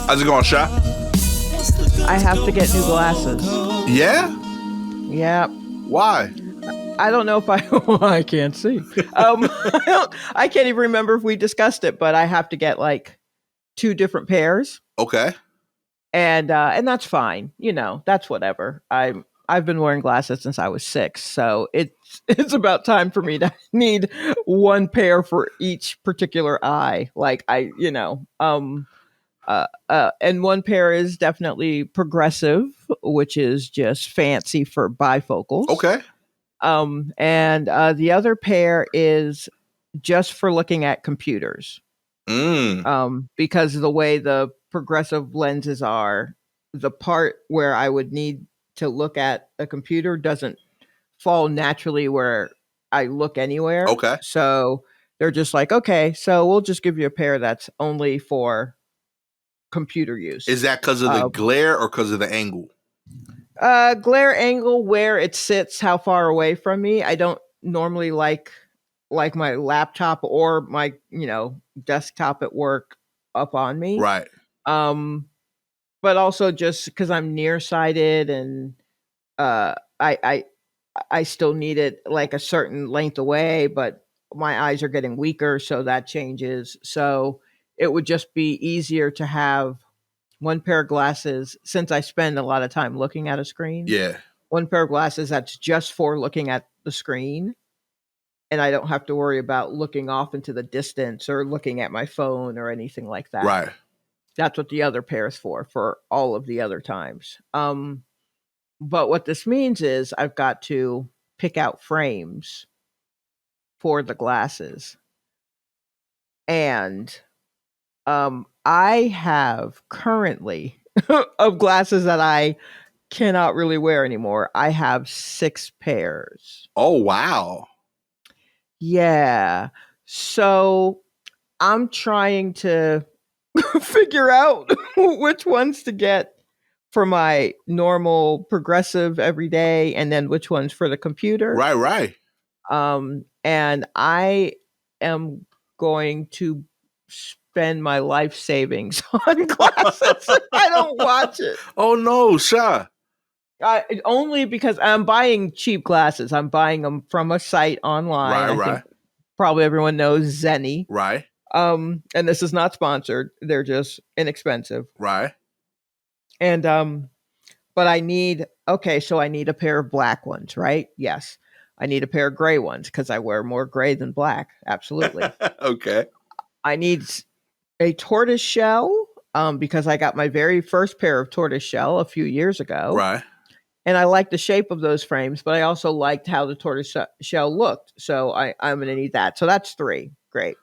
How's it going, Sha? I have to get new glasses. Yeah? Yeah. Why? I don't know if I can't see. I can't even remember if we discussed it, but I have to get like 2 different pairs, Okay. and that's fine. That's whatever. I've been wearing glasses since I was 6, so it's about time for me to need 1 pair for each particular eye. And 1 pair is definitely progressive, which is just fancy for bifocals. Okay. And the other pair is just for looking at computers. Because of the way the progressive lenses are, the part where I would need to look at a computer doesn't fall naturally where I look anywhere. Okay. So they're just like, okay, so we'll just give you a pair that's only for computer use. Is that because of the glare or because of the angle? Glare angle, where it sits, how far away from me. I don't normally like my laptop or my desktop at work up on me. Right. But also just because I'm nearsighted and I still need it like a certain length away, but my eyes are getting weaker, so that changes. So it would just be easier to have 1 pair of glasses, since I spend a lot of time looking at a screen. Yeah. 1 pair of glasses that's just for looking at the screen, and I don't have to worry about looking off into the distance or looking at my phone or anything like that. Right. That's what the other pair is for all of the other times. But what this means is I've got to pick out frames for the glasses. And I have currently of glasses that I cannot really wear anymore. I have 6 pairs. Oh, wow. Yeah. So I'm trying to figure out which ones to get for my normal progressive everyday, and then which ones for the computer. Right. And I am going to spend my life savings on glasses. I don't watch it. Oh, no, Sha. Only because I'm buying cheap glasses. I'm buying them from a site online. I think probably everyone knows Zenni. Right. And this is not sponsored. They're just inexpensive. Right. And but I need a pair of black ones, right? Yes. I need a pair of gray ones because I wear more gray than black. Absolutely. Okay. I need a tortoise shell because I got my very first pair of tortoise shell a few years ago. Right. And I liked the shape of those frames, but I also liked how the tortoise shell looked. So I'm going to need that. So that's 3. Great.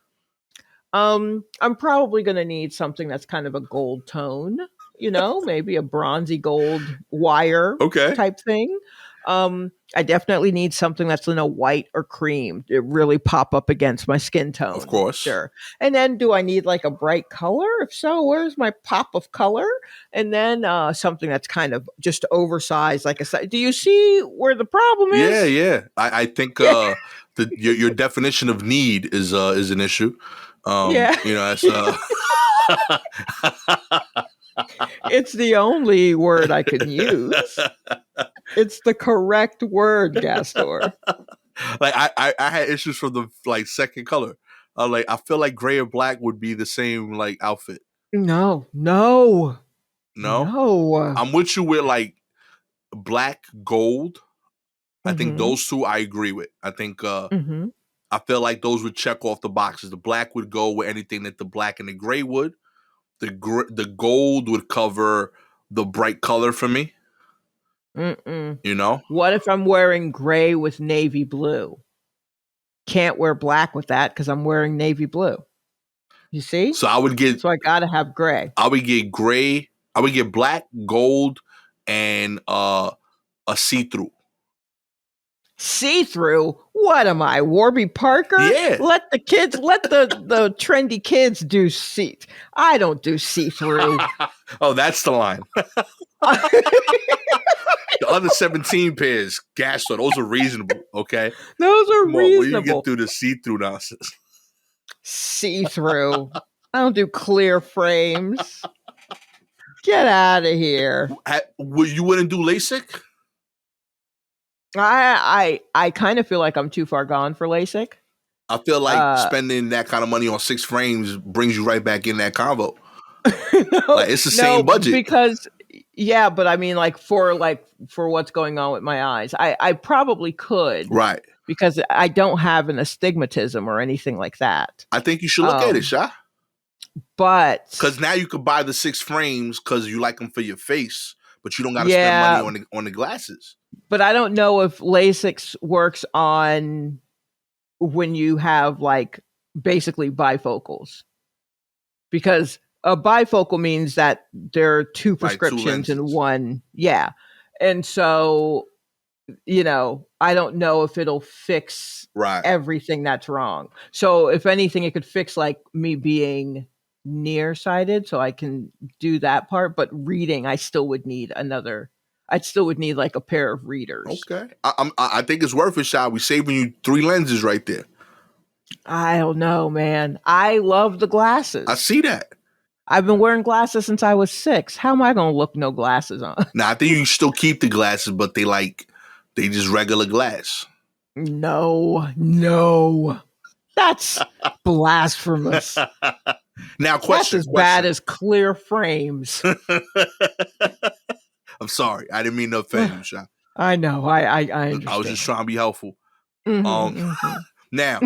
I'm probably going to need something that's kind of a gold tone, maybe a bronzy gold wire type thing. I definitely need something that's in a white or cream to really pop up against my skin tone. Of course. Sure. And then do I need like a bright color? If so, where's my pop of color? And then something that's kind of just oversized. Like do you see where the problem is? Yeah. I think your definition of need is an issue. That's it's the only word I can use. It's the correct word, Gastor. Like I had issues from the second color. I feel like gray and black would be the same outfit. No. I'm with you with black, gold. I think those 2 I agree with. I think I feel like those would check off the boxes. The black would go with anything that the black and the gray would. The gold would cover the bright color for me. What if I'm wearing gray with navy blue? Can't wear black with that because I'm wearing navy blue. You see? So I gotta have gray. I would get gray. I would get black, gold, and a see-through. See-through? What am I, Warby Parker? Yeah. Let the trendy kids do I don't do see-through. Oh, that's the line. The other 17 pairs, Gastor, those are reasonable, okay? Those are reasonable. When you get through the see-through nonsense. See-through. I don't do clear frames. Get out of here. You wouldn't do LASIK? I kind of feel like I'm too far gone for LASIK. I feel like spending that kind of money on 6 frames brings you right back in that convo. No, Like it's the same budget. because yeah, but I mean like for what's going on with my eyes, I probably could, Right. because I don't have an astigmatism or anything like that. I think you should look at it, Sha. But because now you could buy the 6 frames because you like them for your face, but you don't got to yeah, spend money on the glasses. But I don't know if LASIK works on when you have like basically bifocals, because a bifocal means that there are two prescriptions like 2 in one. Yeah. And so, I don't know if it'll fix everything that's wrong. So if anything, it could fix like me being nearsighted so I can do that part. But reading, I'd still would need like a pair of readers. Okay. I think it's worth it, Sha. We saving you 3 lenses right there. I don't know, man. I love the glasses. I see that. I've been wearing glasses since I was 6. How am I going to look no glasses on? Now, I think you still keep the glasses, but they just regular glass. No. That's blasphemous. Now, question. That's as bad as clear frames. I'm sorry. I didn't mean to offend you, Sha. I know. I understand. I was just trying to be helpful. Now,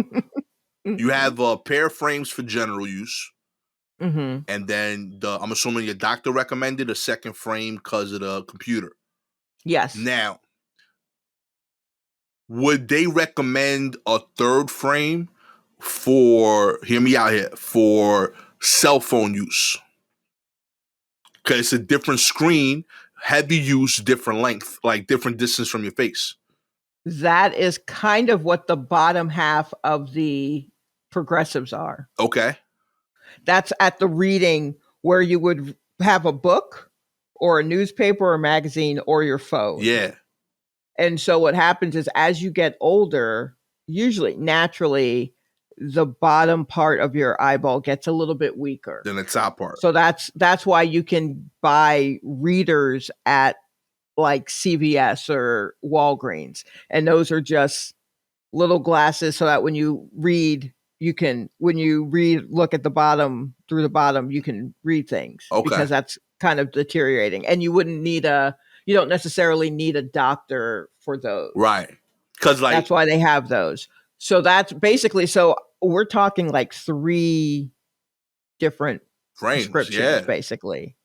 you have a pair of frames for general use. And then I'm assuming your doctor recommended a second frame because of the computer. Yes. Now, would they recommend a third frame hear me out here, for cell phone use? Because it's a different screen, heavy use, different length, like different distance from your face. That is kind of what the bottom half of the progressives are. Okay. That's at the reading where you would have a book or a newspaper or a magazine or your phone. Yeah. And so what happens is as you get older, usually naturally, the bottom part of your eyeball gets a little bit weaker than the top part. So that's why you can buy readers at like CVS or Walgreens. And those are just little glasses so that when you read, look at the bottom, through the bottom, you can read things. Okay. Because that's kind of deteriorating. And you don't necessarily need a doctor for those. Right. Because that's why they have those. So that's basically, we're talking like 3 different frames, prescriptions, basically,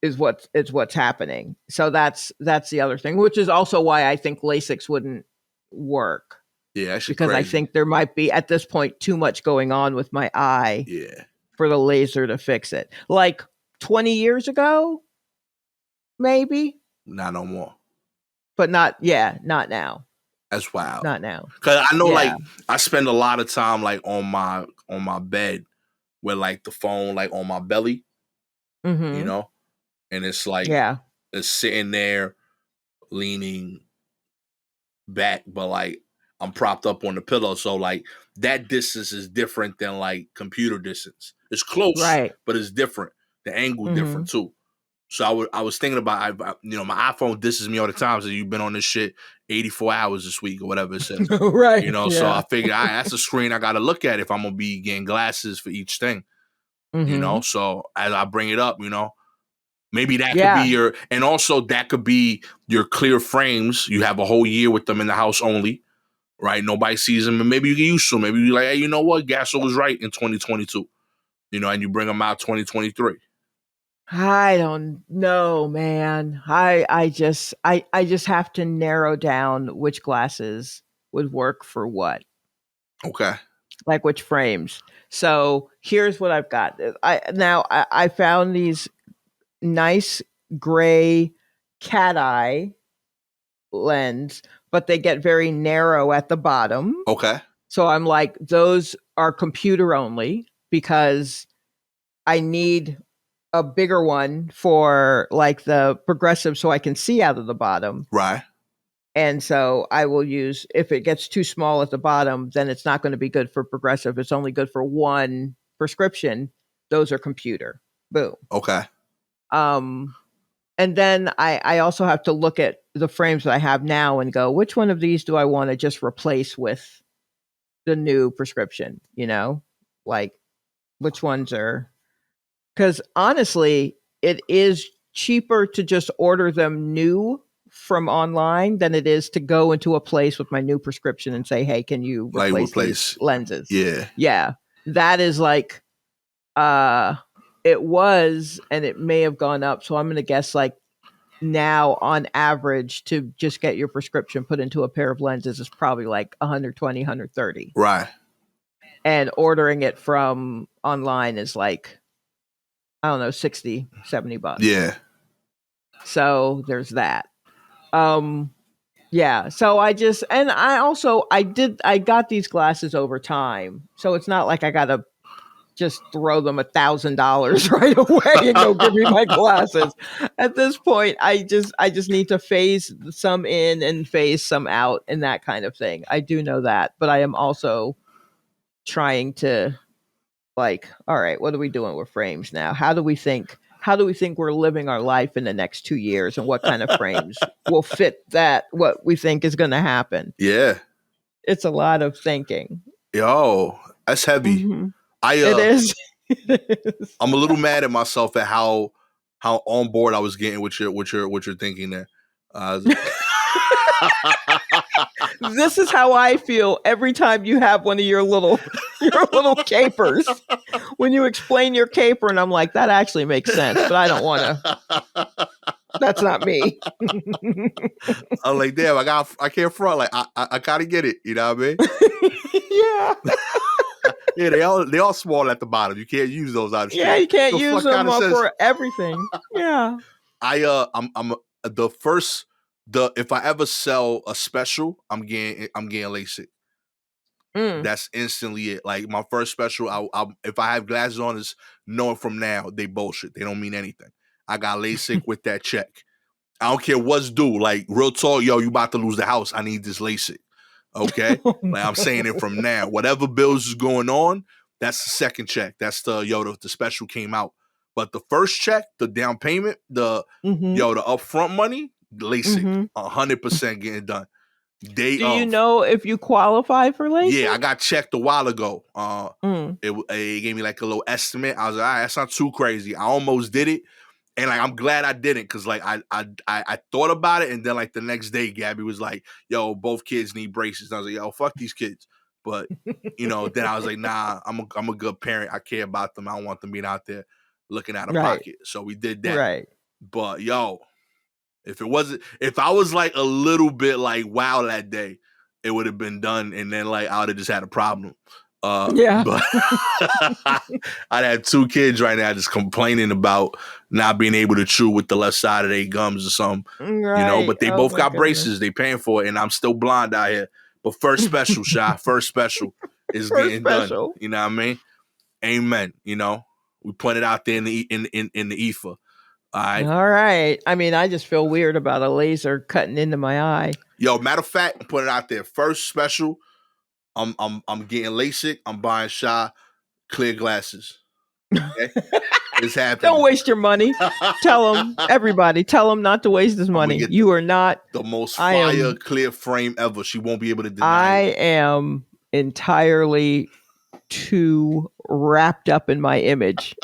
is what's happening. So that's the other thing, which is also why I think LASIK wouldn't work. Yeah, because crazy. I think there might be at this point too much going on with my eye. Yeah. For the laser to fix it, like 20 years ago, maybe. Not no more. But not now. That's wild. Not now. Because I know, like, I spend a lot of time, like, on my bed with, like, the phone, like, on my belly, you know? And it's, like, it's sitting there leaning back, but, like, I'm propped up on the pillow. So, like, that distance is different than, like, computer distance. It's close, but it's different. The angle different, too. So I was thinking about, my iPhone disses me all the time. So you've been on this shit 84 hours this week or whatever it says. Right. So I figured that's a screen I got to look at if I'm going to be getting glasses for each thing. So as I bring it up, maybe that could be and also that could be your clear frames. You have a whole year with them in the house only, right? Nobody sees them, and maybe you get used to them. Maybe you're like, hey, you know what? Gastor was right in 2022, and you bring them out 2023. I don't know, man. I just have to narrow down which glasses would work for what. Okay. Like which frames. So here's what I've got. I found these nice gray cat eye lens, but they get very narrow at the bottom. Okay. So I'm like, those are computer only because I need a bigger one for like the progressive so I can see out of the bottom. Right. And so I will use, if it gets too small at the bottom, then it's not going to be good for progressive. It's only good for one prescription. Those are computer. Boom. Okay. Um, and then I also have to look at the frames that I have now and go, which one of these do I want to just replace with the new prescription? Like which ones are, because honestly, it is cheaper to just order them new from online than it is to go into a place with my new prescription and say, hey, can you Like replace these replace. lenses? Yeah. Yeah. That is like uh it was, and it may have gone up. So I'm gonna guess like now on average to just get your prescription put into a pair of lenses is probably like 120, 130. Right. And ordering it from online is like, I don't know, 60, $70. Yeah. So there's that. Yeah. So I got these glasses over time. So it's not like I gotta just throw them $1,000 right away and go give me my glasses. At this point, I just need to phase some in and phase some out and that kind of thing. I do know that, but I am also trying to, like, all right, what are we doing with frames now? How do we think we're living our life in the next 2 years, and what kind of frames will fit that, what we think is going to happen? Yeah. It's a lot of thinking. Yo, that's heavy. Mhm. I It is. It is. I'm a little mad at myself at how on board I was getting with your thinking there. This is how I feel every time you have one of your little capers. When you explain your caper, and I'm like, that actually makes sense, but I don't want to. That's not me. I'm like, damn, I can't front. Like, I gotta get it. You know what I mean? Yeah. Yeah, they all small at the bottom. You can't use those out of Yeah, you can't The use fuck them kinda for everything. Yeah. I'm the first if I ever sell a special, I'm getting LASIK. Mm. That's instantly it. Like my first special, if I have glasses on, is knowing from now they bullshit. They don't mean anything. I got LASIK with that check. I don't care what's due. Like real talk, yo, you about to lose the house. I need this LASIK. Okay, Oh, like I'm no. saying it from now. Whatever bills is going on, that's the second check. That's the special came out. But the first check, the down payment, the Mhm. upfront money, LASIK, Mhm. 100% getting done. Day Do you of. know if you qualify for Yeah, LASIK? I got checked a while ago. Mm. It gave me like a little estimate. I was like, all right, that's not too crazy. I almost did it, and like I'm glad I didn't, because like I thought about it, and then like the next day, Gabby was like, "Yo, both kids need braces." And I was like, "Yo, fuck these kids." But then I was like, "Nah, I'm a good parent. I care about them. I don't want them being out there looking out of Right. pocket." So we did that. Right. But yo, if I was like a little bit like wow that day, it would have been done, and then like I would have just had a problem. Yeah. But I'd have two kids right now just complaining about not being able to chew with the left side of their gums or something, Right. But they Oh both my got goodness. braces, they paying for it, and I'm still blind out here. But first special, Shy, first special is First getting done. special. You know what I mean? Amen. We put it out there in the ether. All right. All right. I mean, I just feel weird about a laser cutting into my eye. Yo, matter of fact, I'm putting it out there. First special, I'm getting LASIK. I'm buying Shy clear glasses. Okay? It's happening. Don't waste your money. Tell them, everybody, tell them not to waste his money. You are not the most I fire am clear frame ever. She won't be able to deny I it. am entirely too wrapped up in my image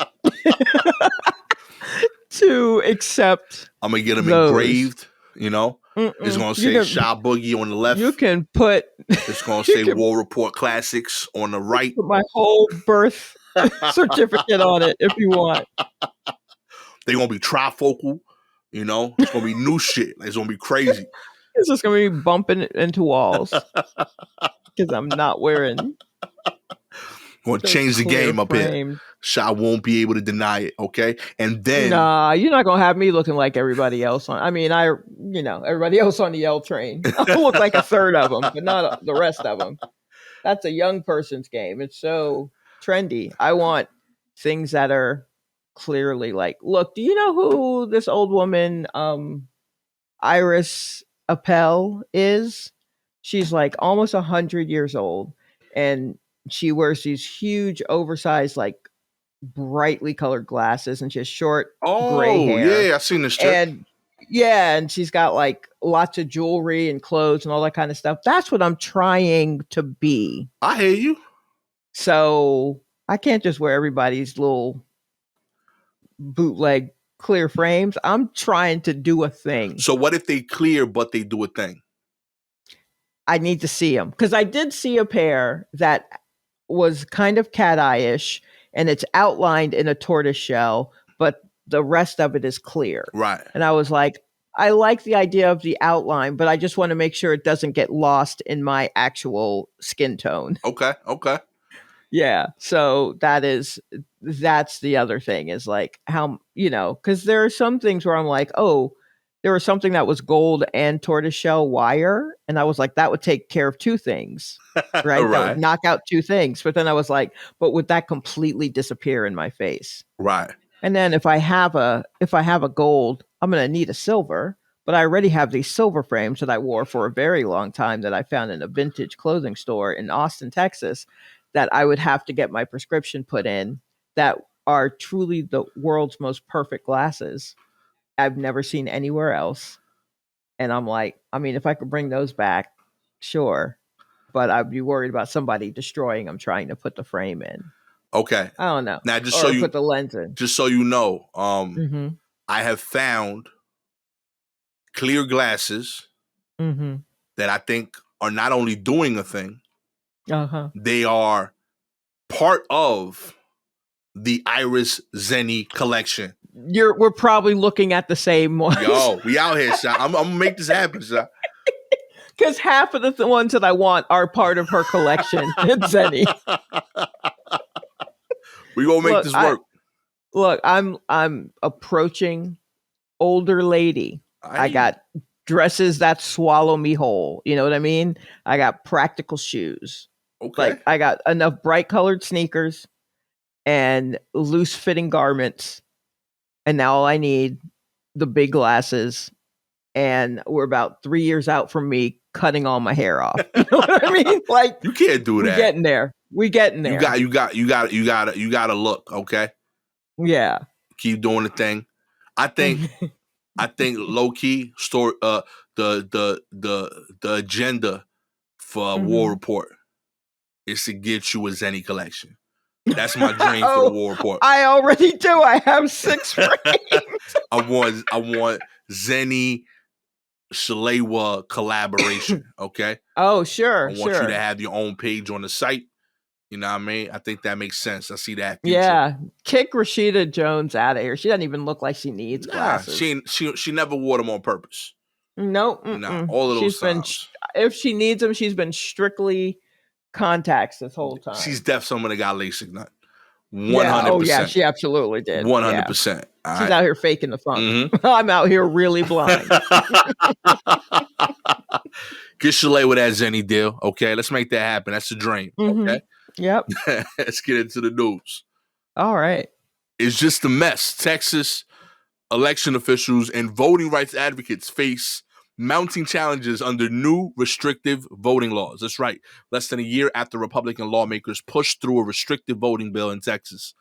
to accept I'm gonna get them those. engraved. It's gonna say Shy Boogie on the left. You can put. It's gonna say War Report Classics on the right. Put my whole birth certificate on it if you want. They're gonna be trifocal. It's gonna be new shit. It's gonna be crazy. It's just gonna be bumping into walls because I'm not wearing. Gonna change the game up here. Shy won't be able to deny it. Okay, and then nah, you're not gonna have me looking like everybody else on. I mean, everybody else on the L train. I look like a third of them, but not the rest of them. That's a young person's game. It's so trendy. I want things that are clearly like, look, do you know who this old woman, Iris Appel is? She's like almost 100 years old, and she wears these huge, oversized, like brightly colored glasses, and she has short gray Oh, hair. yeah, I seen this chick. And yeah, and she's got like lots of jewelry and clothes and all that kind of stuff. That's what I'm trying to be. I hear you. So I can't just wear everybody's little bootleg clear frames. I'm trying to do a thing. So what if they clear but they do a thing? I need to see them because I did see a pair that was kind of cat eye-ish, and it's outlined in a tortoise shell, but the rest of it is clear. Right. And I was like, I like the idea of the outline, but I just want to make sure it doesn't get lost in my actual skin tone. Okay. Okay. Yeah. So that's the other thing is like how, because there are some things where I'm like, oh, there was something that was gold and tortoiseshell wire. And I was like, that would take care of two things, right? That would Right. knock out two things. But then I was like, but would that completely disappear in my face? Right. And then if I have a gold, I'm going to need a silver. But I already have these silver frames that I wore for a very long time that I found in a vintage clothing store in Austin, Texas, that I would have to get my prescription put in, that are truly the world's most perfect glasses. I've never seen anywhere else. And I'm like, I mean, if I could bring those back, sure. But I'd be worried about somebody destroying them trying to put the frame in. Okay. I don't know. Now Or put the lens in. just so you know, Mm-hmm. I have found clear glasses Mm-hmm. that I think are not only doing a thing, Uh-huh. they are part of the Iris Zenny collection. We're probably looking at the same ones. Yo, we out here, Sha. I'm gonna make this happen, Sha. Because half of the ones that I want are part of her collection. It's Zenny. We gonna make this work. I'm approaching older lady. I got dresses that swallow me whole. You know what I mean? I got practical shoes. Okay. Like I got enough bright colored sneakers and loose fitting garments. And now all I need the big glasses. And we're about 3 years out from me cutting all my hair off. You know what I mean? Like you can't do that. We getting there. You got to look, okay? Yeah. Keep doing the thing. I think low key story the agenda for War Report is to get you a Zenny collection. That's my dream for the War Report. I already do. I have 6 frames. I want Zenny Shalewa collaboration. Okay. Oh, sure. I want you to have your own page on the site. You know what I mean? I think that makes sense. I see that future. Yeah. Kick Rashida Jones out of here. She doesn't even look like she needs glasses. She never wore them on purpose. Nope. No, all of those times. If she needs them, she's been strictly contacts this whole time. She's definitely someone that got LASIK done. 100%. Yeah. Oh, yeah, she absolutely did. 100%. Yeah. She's out here faking the funk. Mm-hmm. I'm out here really blind. Get Shalewa with that Zenny deal, okay? Let's make that happen. That's the dream, okay? Yep. Let's get into the news. All right. It's just a mess. Texas election officials and voting rights advocates face mounting challenges under new restrictive voting laws. That's right. Less than a year after Republican lawmakers pushed through a restrictive voting bill in Texas,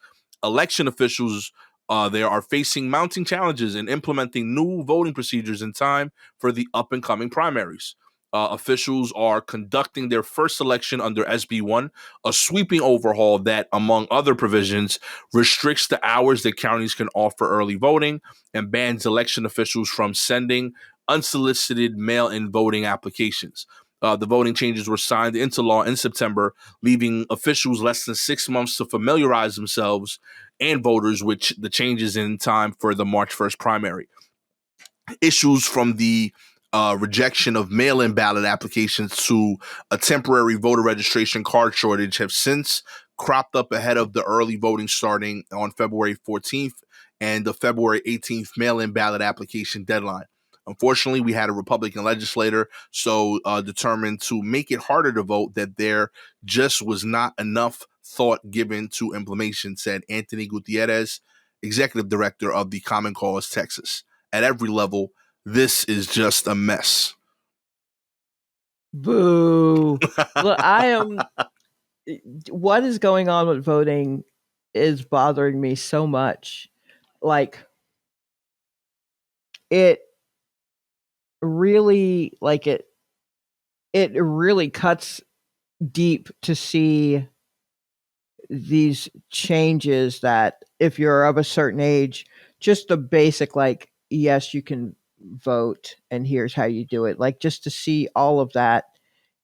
election officials there are facing mounting challenges in implementing new voting procedures in time for the up-and-coming primaries. Officials are conducting their first election under SB 1, a sweeping overhaul that, among other provisions, restricts the hours that counties can offer early voting and bans election officials from sending unsolicited mail-in voting applications. The voting changes were signed into law in September, leaving officials less than 6 months to familiarize themselves and voters with the changes in time for the March 1st primary. Issues from the rejection of mail-in ballot applications to a temporary voter registration card shortage have since cropped up ahead of the early voting starting on February 14th and the February 18th mail-in ballot application deadline. Unfortunately, we had a Republican legislator so determined to make it harder to vote that there just was not enough thought given to implementation, said Anthony Gutierrez, executive director of the Common Cause Texas. At every level, this is just a mess. Boo. Look, what is going on with voting is bothering me so much. Like it really like it really cuts deep to see these changes that if you're of a certain age, just the basic like yes, you can vote and here's how you do it. Like just to see all of that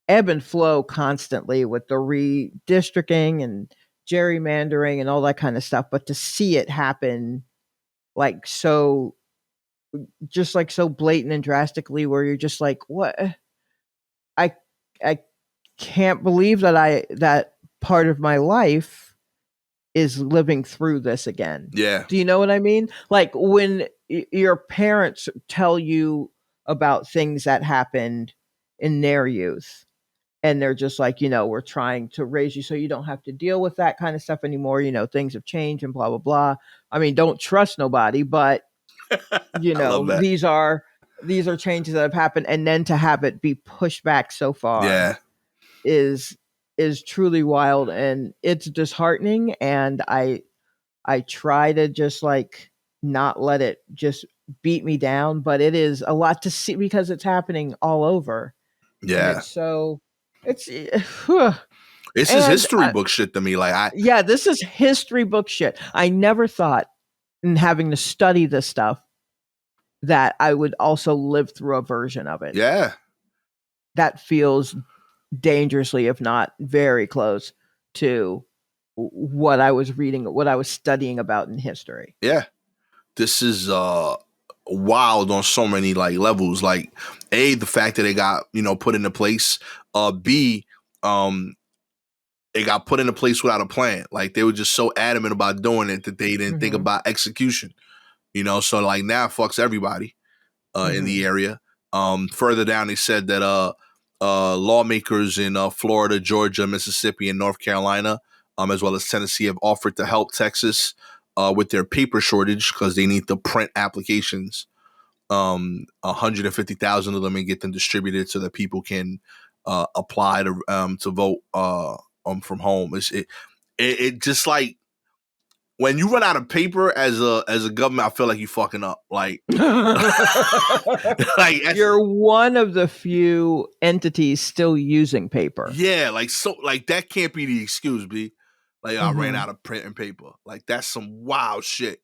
ebb and flow constantly with the redistricting and gerrymandering and all that kind of stuff, but to see it happen like so just like so blatant and drastically where you're just like what I I can't believe that I that part of my life is living through this again. Yeah. Do you know what I mean? Like when your parents tell you about things that happened in their youth and they're just like, we're trying to raise you so you don't have to deal with that kind of stuff anymore. Things have changed and blah, blah, blah. I mean, don't trust nobody, but I love that. these are changes that have happened. And then to have it be pushed back so far Yeah. is truly wild and it's disheartening. And I try to just like not let it just beat me down, but it is a lot to see because it's happening all over. And Yeah. it's This is and history book shit to me. Like yeah, this is history book shit. I never thought in having to study this stuff that I would also live through a version of it. yeah. That feels dangerously, if not very close to what I was reading, what I was studying about in history. Yeah. This is wild on so many like levels. Like A, the fact that it got, put into place. B, it got put into place without a plan. Like they were just so adamant about doing it that they didn't think Mm-hmm. about execution. So like now it fucks everybody in the Mm-hmm. area. Further down, they said that lawmakers in Florida, Georgia, Mississippi, and North Carolina, as well as Tennessee, have offered to help Texas with their paper shortage because they need to print applications, 150,000 of them, and get them distributed so that people can apply to vote from home. It just like when you run out of paper as a government, I feel like you fucking up. Like, like You're one of the few entities still using paper. yeah, like so, like that can't be the excuse, B. Like I ran Mm-hmm. out of print and paper. Like that's some wild shit.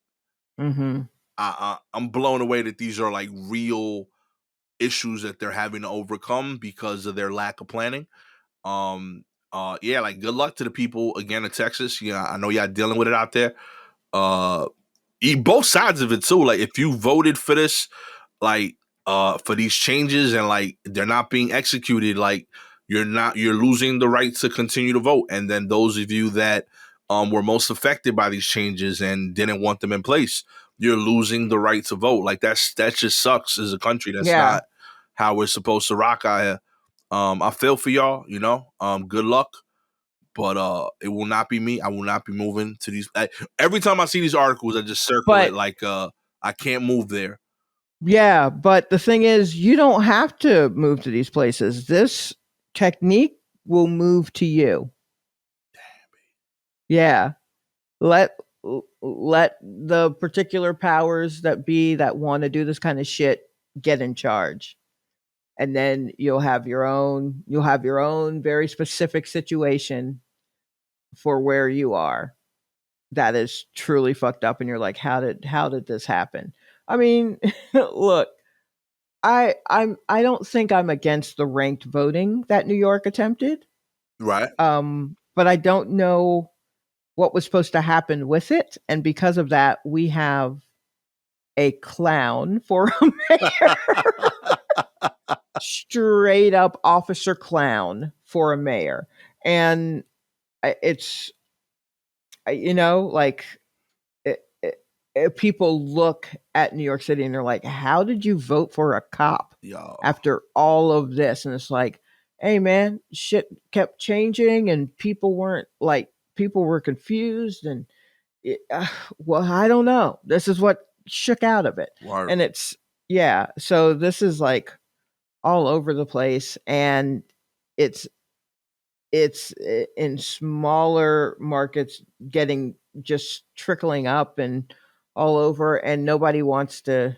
Mm-hmm. I'm blown away that these are like real issues that they're having to overcome because of their lack of planning. Yeah, like good luck to the people again in Texas. Yeah, I know y'all dealing with it out there. Uh, both sides of it too. Like if you voted for this, like for these changes and like they're not being executed, like you're losing the right to continue to vote. And then those of you that were most affected by these changes and didn't want them in place, you're losing the right to vote. Like that just sucks as a country. That's Yeah. not how we're supposed to rock out here. I feel for y'all, good luck. But it will not be me. I will not be moving to these. Every time I see these articles, I just circle it But like I can't move there. yeah, but the thing is, you don't have to move to these places. This technique will move to you. Yeah. Let let the particular powers that be that want to do this kind of shit get in charge. And then you'll have your own very specific situation for where you are that is truly fucked up and you're like how did this happen? I mean, look, I don't think I'm against the ranked voting that New York attempted. Right. But I don't know what was supposed to happen with it, and because of that, we have a clown for a mayor. Straight up officer clown for a mayor. And it's like people look at New York City and they're like, "How did you vote for a cop Yo. after all of this?" And it's like, "Hey, man, shit kept changing, and people were confused, and well, I don't know. This is what shook out of it, Word. and it's yeah. So this is like all over the place, and it's in smaller markets getting just trickling up and all over, and nobody wants to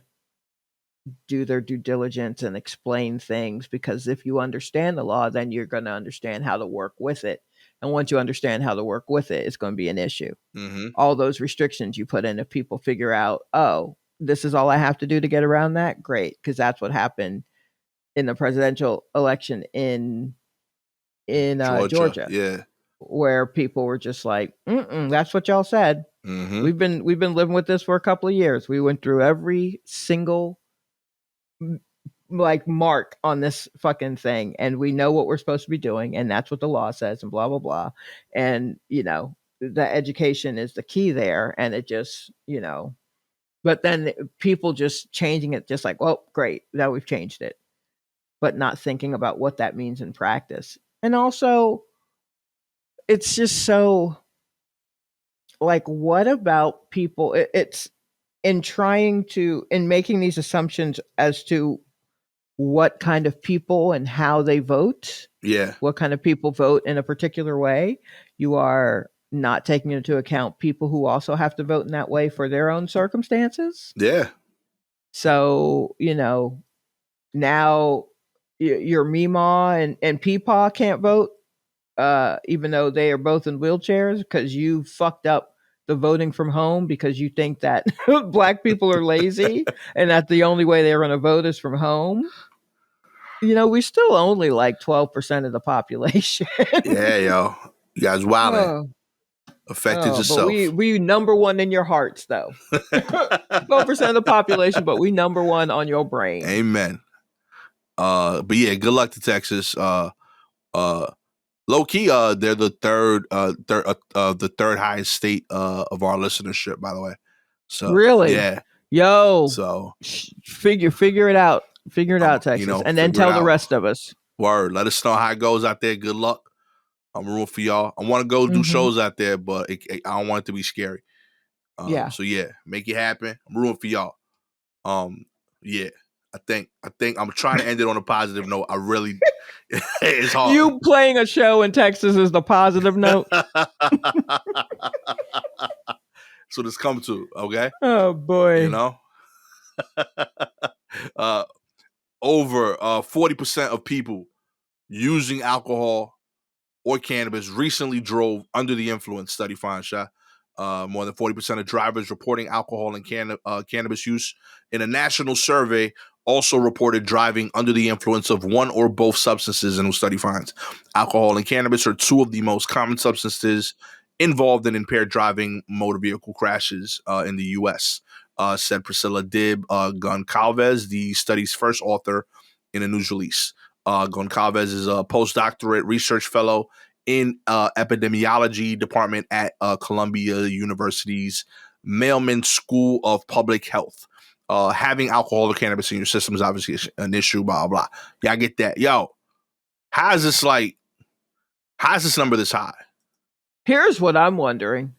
do their due diligence and explain things, because if you understand the law, then you're going to understand how to work with it. And once you understand how to work with it, it's going to be an issue. Mm-hmm. All those restrictions you put in, if people figure out, oh, this is all I have to do to get around that, great, because that's what happened in the presidential election in Georgia. Georgia, Yeah. where people were just like, that's what y'all said. Mm-hmm. We've been living with this for a couple of years. We went through every single like mark on this fucking thing, and we know what we're supposed to be doing, and that's what the law says, and blah blah blah. And the education is the key there, and it just but then people just changing it, just like, well, great, now we've changed it, but not thinking about what that means in practice. And also, it's just so, like, what about people? It's in making these assumptions as to what kind of people and how they vote. Yeah. What kind of people vote in a particular way. You are not taking into account people who also have to vote in that way for their own circumstances. Yeah. So, now your Meemaw and Peepaw can't vote, even though they are both in wheelchairs, because you fucked up the voting from home because you think that black people are lazy and that the only way they're going to vote is from home. We still only like 12% of the population. Yeah, yo. You guys wildin'. Oh, Affected but yourself. we number one in your hearts, though. 12% of the population, but we number one on your brain. Amen. But yeah, good luck to Texas. Low key, they're the third highest state of our listenership, by the way. So really, yeah. Yo, So figure it out. Figure it out, Texas, and then tell the rest of us. Word. Let us know how it goes out there. Good luck. I'm rooting for y'all. I want to go do shows out there, but I don't want it to be scary. Yeah. So yeah, make it happen. I'm rooting for y'all. Yeah. I think I'm trying to end it on a positive note. I really, it's hard. You playing a show in Texas is the positive note. So this come to, okay? Oh boy. Over 40% of people using alcohol or cannabis recently drove under the influence, study finds. More than 40% of drivers reporting alcohol and cannabis use in a national survey also reported driving under the influence of one or both substances, in the study finds. Alcohol and cannabis are two of the most common substances involved in impaired driving motor vehicle crashes in the U.S., said Priscilla Dib Goncalves, the study's first author, in a news release. Goncalves is a postdoctorate research fellow in epidemiology department at Columbia University's Mailman School of Public Health. Having alcohol or cannabis in your system is obviously an issue, blah, blah. Yeah, I get that. Yo, how is this number this high? Here's what I'm wondering.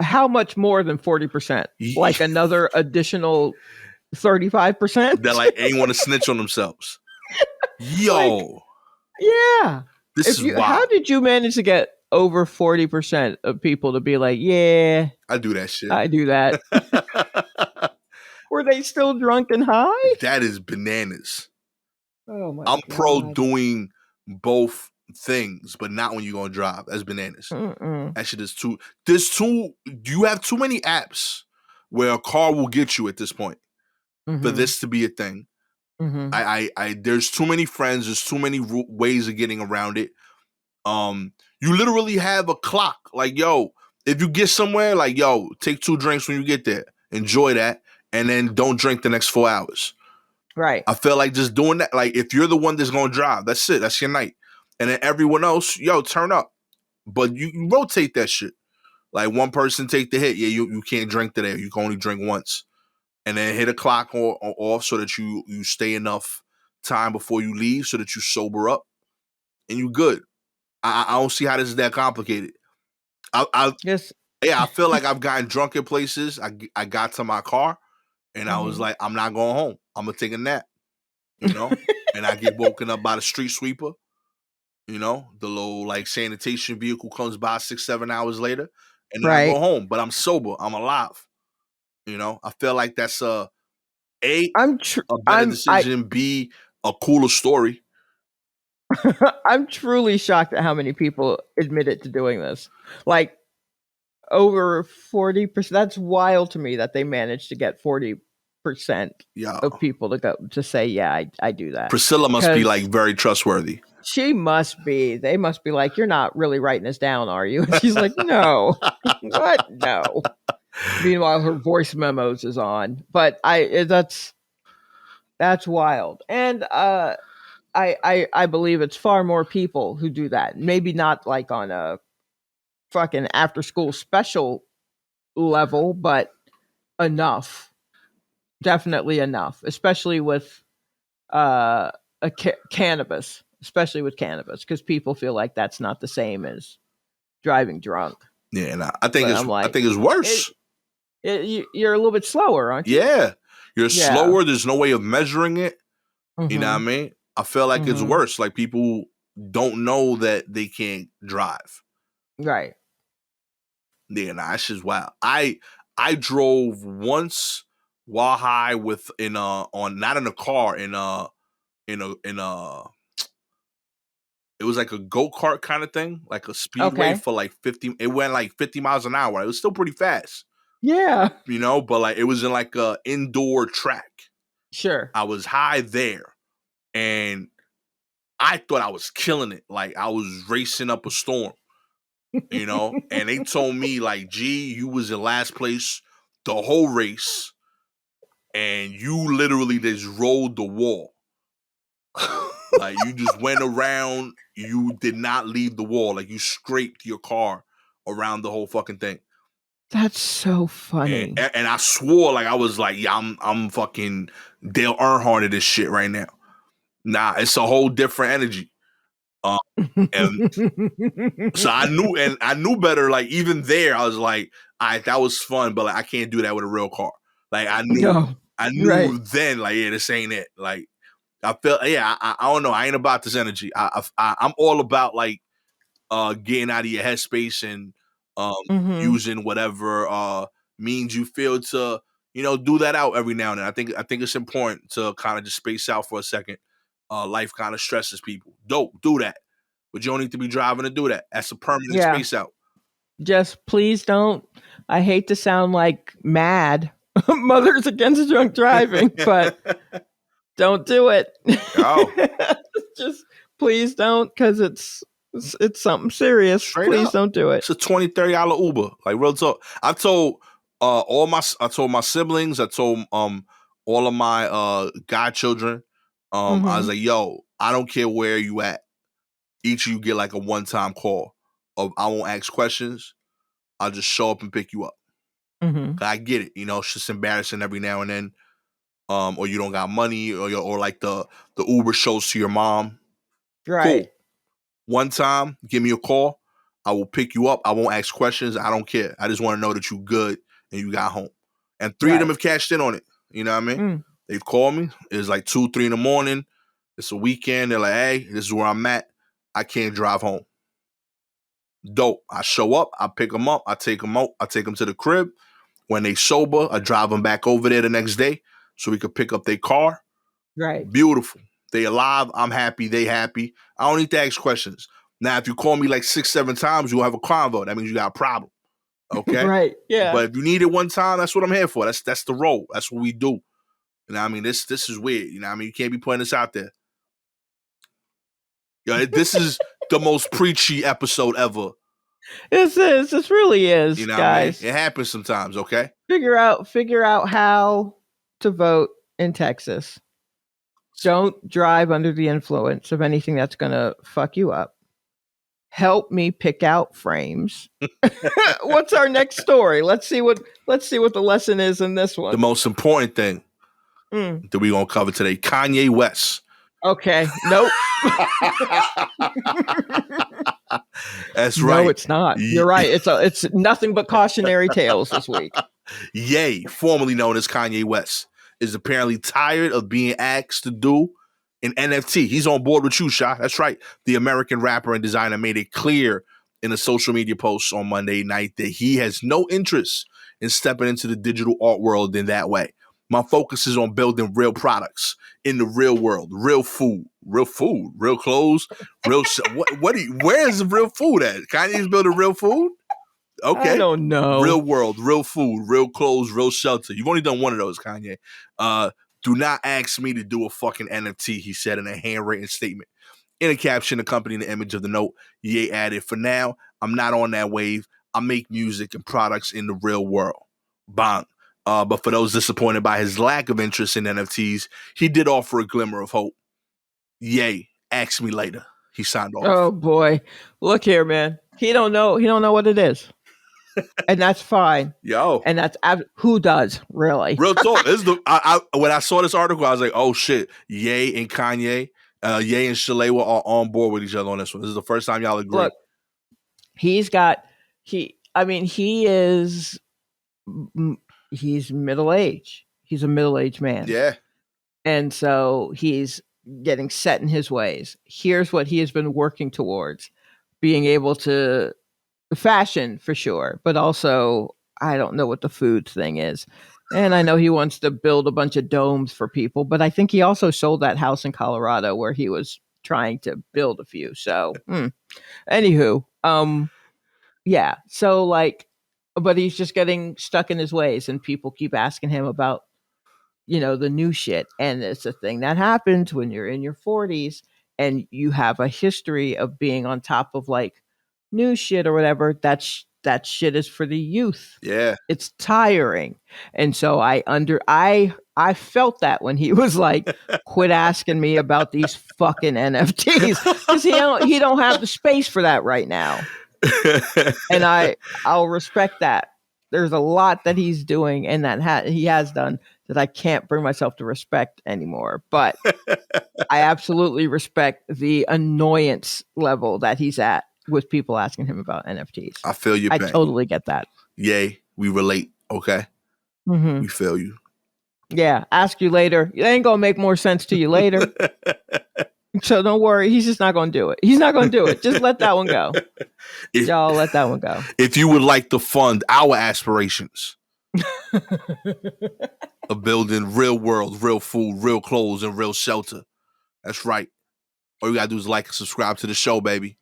How much more than 40%? Like another additional 35%? That like ain't want to snitch on themselves. Yo. Yeah. This is wild. How did you manage to get over 40% of people to be like, yeah, I do that shit. I do that. Were they still drunk and high? That is bananas. Oh my God. I'm pro doing both things, but not when you're gonna drive. That's bananas. That shit is too. You have too many apps where a car will get you at this point for this to be a thing. There's too many friends. There's too many ways of getting around it. You literally have a clock. Like, yo, if you get somewhere, like, yo, take 2 drinks when you get there. Enjoy that, and then don't drink the next 4 hours. Right. I feel like just doing that. Like, if you're the one that's gonna drive, that's it. That's your night. And then everyone else, yo, turn up. But you rotate that shit. Like, one person take the hit. Yeah, you can't drink today. You can only drink once. And then hit a clock or off so that you stay enough time before you leave so that you sober up and you good. I don't see how this is that complicated. Yes. Yeah, I feel like I've gotten drunk at places. I got to my car and I was like, I'm not going home. I'm gonna take a nap. And I get woken up by the street sweeper. The little like sanitation vehicle comes by 6-7 hours later, and then I go home. But I'm sober. I'm alive. You know, I feel like that's a better decision. B, a cooler story. I'm truly shocked at how many people admitted to doing this. Like over 40%. That's wild to me that they managed to get 40% of people to go to say, yeah, I do that. Priscilla must be like very trustworthy. She must be. They must be like, you're not really writing this down, are you? And she's like, no. What? No. Meanwhile, her voice memos is on. But that's wild. And I believe it's far more people who do that. Maybe not like on a fucking after school special level, but enough. Definitely enough, especially with cannabis, because people feel like that's not the same as driving drunk. Yeah, and I think it's worse. You're a little bit slower, aren't you? Yeah, you're slower. There's no way of measuring it. You know what I mean? I feel like it's worse. Like people don't know that they can't drive. Right. Yeah, nah, that's just wild. I drove once while high not in a car in a it was like a go-kart kind of thing, like a speedway for like 50. It went like 50 miles an hour. It was still pretty fast. Yeah. You know, but like it was in like a indoor track. Sure. I was high there and I thought I was killing it. Like I was racing up a storm. You know, and they told me like, gee, you was in last place the whole race and you literally just rolled the wall. Like you just went around, you did not leave the wall. Like you scraped your car around the whole fucking thing. That's so funny. And I swore like I was like, yeah, I'm fucking Dale Earnhardt of this shit right now. Nah, it's a whole different energy. And so I knew better. Like even there, I was like, that was fun, but like I can't do that with a real car. Like I knew then, like, yeah, this ain't it. Like I felt, I don't know. I ain't about this energy. I'm all about like getting out of your headspace and using whatever means you feel to, you know, do that out every now and then. I think it's important to kind of just space out for a second. Life kind of stresses people. Dope, do that. But you don't need to be driving to do that. That's a permanent space out. Just please don't. I hate to sound like mad. Mothers Against Drunk Driving, but don't do it. Oh. Just please don't, because it's something serious. Please don't do it. It's a $20-$30 Uber. Like real talk. I told my siblings, I told all of my godchildren, I was like, yo, I don't care where you at. Each of you get like a one-time call. I won't ask questions. I'll just show up and pick you up. I get it. You know, it's just embarrassing every now and then. Or you don't got money, or like the Uber shows to your mom. Right. Cool. One time, give me a call. I will pick you up. I won't ask questions. I don't care. I just want to know that you good and you got home. And 3 of them have cashed in on it. You know what I mean? They've called me. It's like 2, 3 in the morning. It's a weekend. They're like, hey, this is where I'm at. I can't drive home. Dope. I show up. I pick them up. I take them out. I take them to the crib. When they sober, I drive them back over there the next day so we could pick up their car. Right. Beautiful. They alive. I'm happy. They happy. I don't need to ask questions. Now, if you call me like 6, 7 times, you'll have a convo. That means you got a problem. Okay? Right. Yeah. But if you need it one time, that's what I'm here for. That's the role. That's what we do. You know what I mean? This is weird. You know what I mean? You can't be putting this out there. Yo, this is the most preachy episode ever. This really is, you know guys. What I mean? It happens sometimes, okay? Figure out how to vote in Texas. Don't drive under the influence of anything that's going to fuck you up. Help me pick out frames. What's our next story? Let's see what the lesson is in this one. The most important thing that we're going to cover today, Kanye West. Okay. Nope. That's right. No, it's not. You're right. It's nothing but cautionary tales this week. Ye, formerly known as Kanye West, is apparently tired of being asked to do an NFT. He's on board with you, Sha. That's right. The American rapper and designer made it clear in a social media post on Monday night that he has no interest in stepping into the digital art world in that way. My focus is on building real products in the real world, real food, real clothes, where's the real food at? Kanye's building real food? Okay. I don't know. Real world, real food, real clothes, real shelter. You've only done one of those, Kanye. Do not ask me to do a fucking NFT, he said in a handwritten statement. In a caption accompanying the image of the note, Ye added, "For now, I'm not on that wave. I make music and products in the real world." Bang. But for those disappointed by his lack of interest in NFTs, he did offer a glimmer of hope. Yay, ask me later. He signed off. Oh boy. Look here, man. He don't know what it is. And that's fine. Yo. And that's who does, really? Real talk. This is when I saw this article, I was like, oh shit. Ye and Kanye, Ye and Shalewa are on board with each other on this one. This is the first time y'all agree. Look, he is middle-aged. He's a middle-aged man. Yeah. And so he's getting set in his ways. Here's what he has been working towards. Being able to fashion for sure, but also I don't know what the food thing is. And I know he wants to build a bunch of domes for people, but I think he also sold that house in Colorado where he was trying to build a few. So, anywho, yeah. So like, but he's just getting stuck in his ways, and people keep asking him about, the new shit. And it's a thing that happens when you're in your 40s and you have a history of being on top of like new shit or whatever. That shit is for the youth. Yeah. It's tiring. And so I felt that when he was like, quit asking me about these fucking NFTs, because he don't have the space for that right now. And I'll respect that. There's a lot that he's doing and that he has done that I can't bring myself to respect anymore. But I absolutely respect the annoyance level that he's at with people asking him about NFTs. I feel you. I totally get that. Yay, we relate. Okay, we feel you. Yeah, ask you later. It ain't gonna make more sense to you later. So don't worry. He's just not gonna do it. He's not gonna do it. Just let that one go. Y'all let that one go. If you would like to fund our aspirations of building real world, real food, real clothes, and real shelter, that's right. All you gotta do is like and subscribe to the show, baby.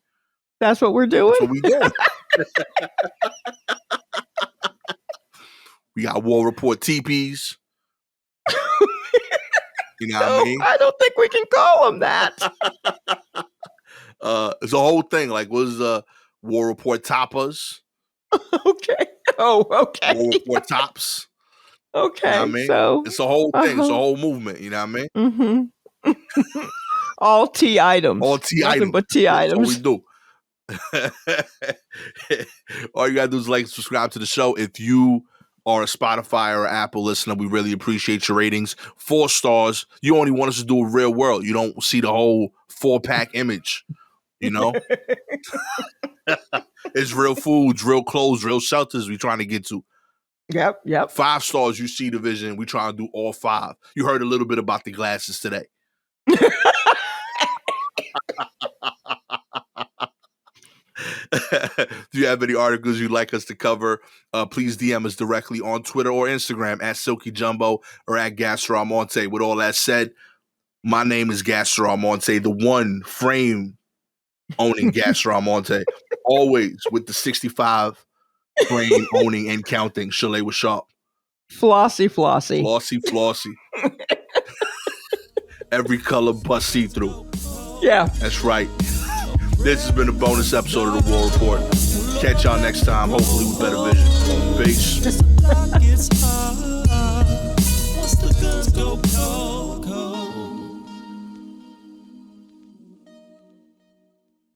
That's what we're doing. That's what we doing. We got War Report teepees. You know what I mean? I don't think we can call them that. It's a whole thing. Like, what is War Report toppers? Okay. Oh, okay. War Report tops. Okay. You know what I mean? So it's a whole thing. It's a whole movement. You know what I mean? Mm-hmm. All T items. All T items. Nothing but T items. That's what we do. All you gotta do is like, subscribe to the show. If you are a Spotify or Apple listener, we really appreciate your ratings. 4 stars. You only want us to do a real world. You don't see the whole 4-pack image. It's real foods, real clothes, real shelters we trying to get to. Yep. 5 stars, you see the vision. We trying to do all 5. You heard a little bit about the glasses today. If you have any articles you'd like us to cover, please DM us directly on Twitter or Instagram at Silky Jumbo or at Gastor Almonte. With all that said, my name is Gastor Almonte, the one frame owning Gastor Almonte, always with the 65 frame owning and counting Shalewa Sharpe. Flossy. Flossy. Every color but see-through. Yeah. That's right. This has been a bonus episode of the War Report. Catch y'all next time, hopefully with better vision. Peace.